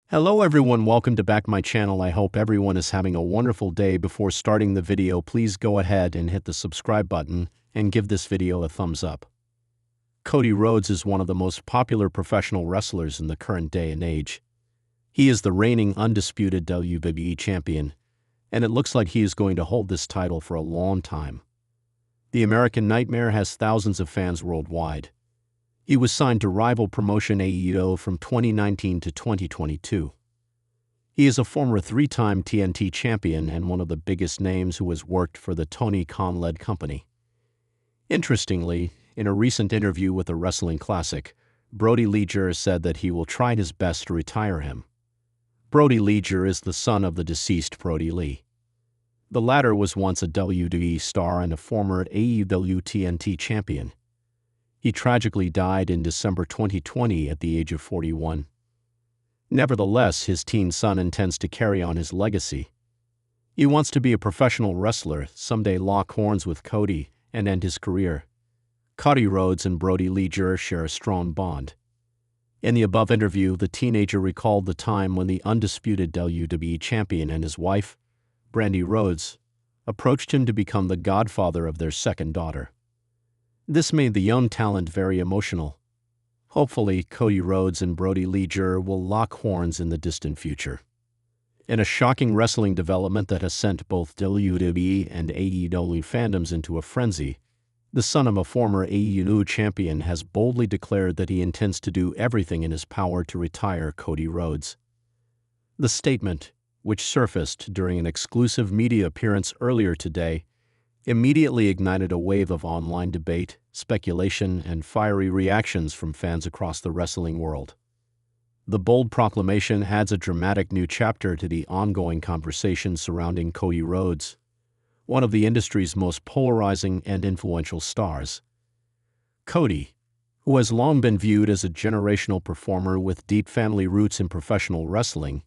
Hello everyone, welcome to back my channel. I hope everyone is having a wonderful day. Before starting the video, please go ahead and hit the subscribe button and give this video a thumbs up. Cody Rhodes is one of the most popular professional wrestlers in the current day and age. He is the reigning undisputed WWE champion, and it looks like he is going to hold this title for a long time. The American Nightmare has thousands of fans worldwide. He was signed to rival promotion AEW from 2019 to 2022. He is a former three-time TNT champion and one of the biggest names who has worked for the Tony Khan-led company. Interestingly, in a recent interview with a wrestling classic, Brody Leger said that he will try his best to retire him. Brody Leger is the son of the deceased Brody Lee. The latter was once a WWE star and a former AEW TNT champion. He tragically died in December 2020 at the age of 41. Nevertheless, his teen son intends to carry on his legacy. He wants to be a professional wrestler, someday lock horns with Cody, and end his career. Cody Rhodes and Brody Leger share a strong bond. In the above interview, the teenager recalled the time when the undisputed WWE champion and his wife, Brandi Rhodes, approached him to become the godfather of their second daughter. This made the young talent very emotional. Hopefully, Cody Rhodes and Brody Leger will lock horns in the distant future. In a shocking wrestling development that has sent both WWE and AEW fandoms into a frenzy, the son of a former AEW champion has boldly declared that he intends to do everything in his power to retire Cody Rhodes. The statement, which surfaced during an exclusive media appearance earlier today, immediately ignited a wave of online debate, speculation, and fiery reactions from fans across the wrestling world. The bold proclamation adds a dramatic new chapter to the ongoing conversation surrounding Cody Rhodes, one of the industry's most polarizing and influential stars. Cody, who has long been viewed as a generational performer with deep family roots in professional wrestling,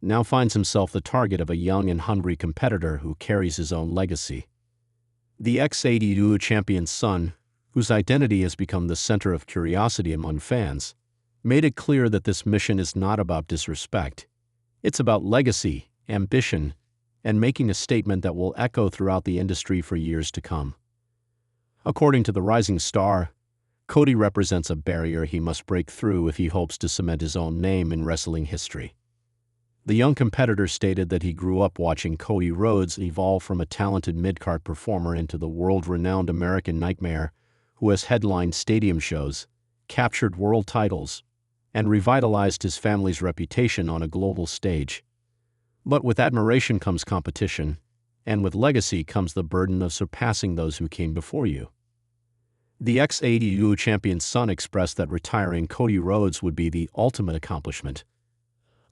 now finds himself the target of a young and hungry competitor who carries his own legacy. The ex-AEW champion's son, whose identity has become the center of curiosity among fans, made it clear that this mission is not about disrespect. It's about legacy, ambition, and making a statement that will echo throughout the industry for years to come. According to the rising star, Cody represents a barrier he must break through if he hopes to cement his own name in wrestling history. The young competitor stated that he grew up watching Cody Rhodes evolve from a talented mid-card performer into the world-renowned American Nightmare, who has headlined stadium shows, captured world titles, and revitalized his family's reputation on a global stage. But with admiration comes competition, and with legacy comes the burden of surpassing those who came before you. The ex-AEW champion's son expressed that retiring Cody Rhodes would be the ultimate accomplishment,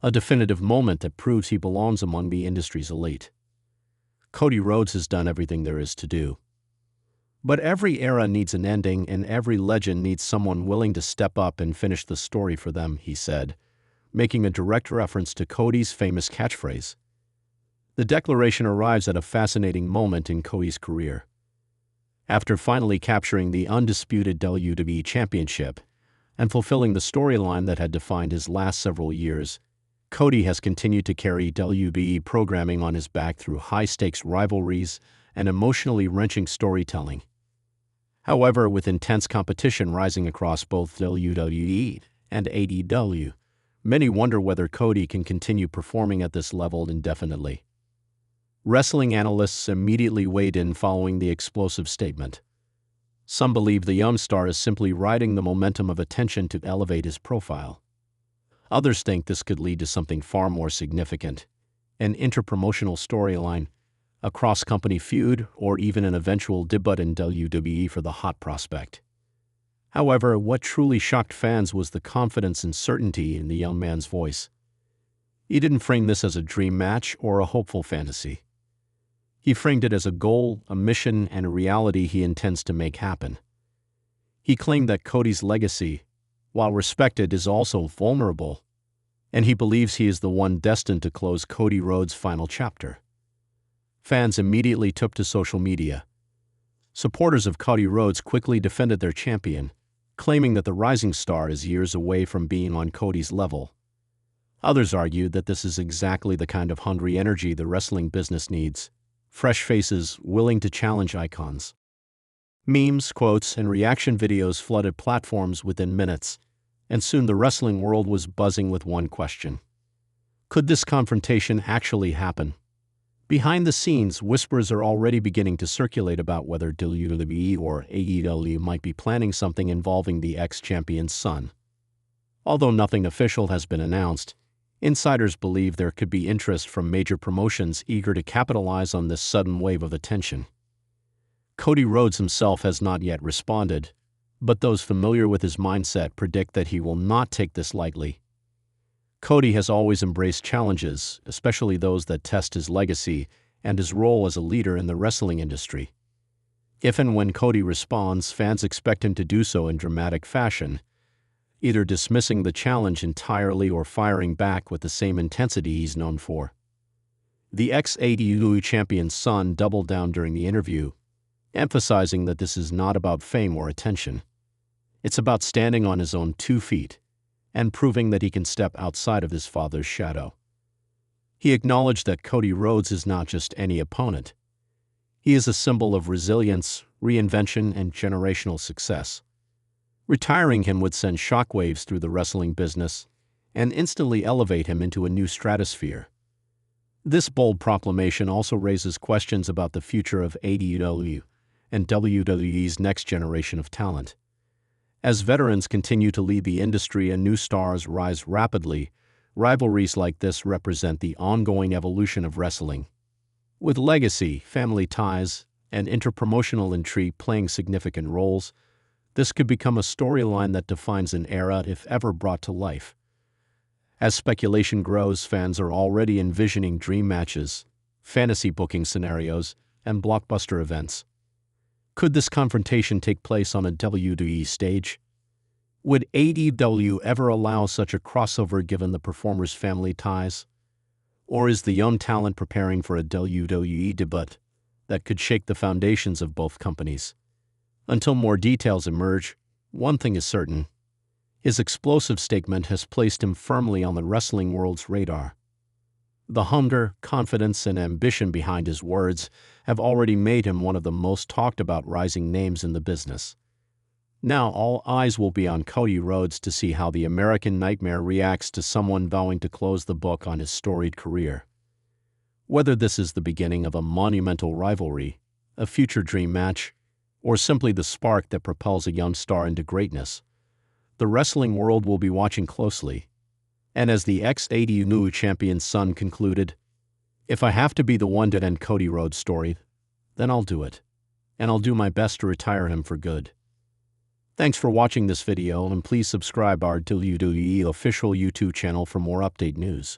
a definitive moment that proves he belongs among the industry's elite. Cody Rhodes has done everything there is to do. But every era needs an ending, and every legend needs someone willing to step up and finish the story for them, he said, making a direct reference to Cody's famous catchphrase. The declaration arrives at a fascinating moment in Cody's career. After finally capturing the undisputed WWE Championship and fulfilling the storyline that had defined his last several years, Cody has continued to carry WWE programming on his back through high-stakes rivalries and emotionally wrenching storytelling. However, with intense competition rising across both WWE and AEW, many wonder whether Cody can continue performing at this level indefinitely. Wrestling analysts immediately weighed in following the explosive statement. Some believe the young star is simply riding the momentum of attention to elevate his profile. Others think this could lead to something far more significant, an interpromotional storyline, a cross-company feud, or even an eventual debut in WWE for the hot prospect. However, what truly shocked fans was the confidence and certainty in the young man's voice. He didn't frame this as a dream match or a hopeful fantasy. He framed it as a goal, a mission, and a reality he intends to make happen. He claimed that Cody's legacy, while respected, is also vulnerable, and he believes he is the one destined to close Cody Rhodes' final chapter. Fans immediately took to social media. Supporters of Cody Rhodes quickly defended their champion, claiming that the rising star is years away from being on Cody's level. Others argue that this is exactly the kind of hungry energy the wrestling business needs. Fresh faces willing to challenge icons. Memes, quotes, and reaction videos flooded platforms within minutes, and soon the wrestling world was buzzing with one question. Could this confrontation actually happen? Behind the scenes, whispers are already beginning to circulate about whether WWE or AEW might be planning something involving the ex-champion's son. Although nothing official has been announced, insiders believe there could be interest from major promotions eager to capitalize on this sudden wave of attention. Cody Rhodes himself has not yet responded, but those familiar with his mindset predict that he will not take this lightly. Cody has always embraced challenges, especially those that test his legacy and his role as a leader in the wrestling industry. If and when Cody responds, fans expect him to do so in dramatic fashion, either dismissing the challenge entirely or firing back with the same intensity he's known for. The ex-AEW champion's son doubled down during the interview, emphasizing that this is not about fame or attention. It's about standing on his own 2 feet and proving that he can step outside of his father's shadow. He acknowledged that Cody Rhodes is not just any opponent. He is a symbol of resilience, reinvention, and generational success. Retiring him would send shockwaves through the wrestling business and instantly elevate him into a new stratosphere. This bold proclamation also raises questions about the future of AEW and WWE's next generation of talent. As veterans continue to lead the industry and new stars rise rapidly, rivalries like this represent the ongoing evolution of wrestling. With legacy, family ties, and interpromotional intrigue playing significant roles, this could become a storyline that defines an era if ever brought to life. As speculation grows, fans are already envisioning dream matches, fantasy booking scenarios, and blockbuster events. Could this confrontation take place on a WWE stage? Would AEW ever allow such a crossover given the performer's family ties? Or is the young talent preparing for a WWE debut that could shake the foundations of both companies? Until more details emerge, one thing is certain. His explosive statement has placed him firmly on the wrestling world's radar. The hunger, confidence, and ambition behind his words have already made him one of the most talked about rising names in the business. Now all eyes will be on Cody Rhodes to see how the American Nightmare reacts to someone vowing to close the book on his storied career. Whether this is the beginning of a monumental rivalry, a future dream match, or simply the spark that propels a young star into greatness, the wrestling world will be watching closely. And as the ex-AEW champion's son concluded, "If I have to be the one to end Cody Rhodes' story, then I'll do it. And I'll do my best to retire him for good." Thanks for watching this video, and please subscribe our WWE official YouTube channel for more update news.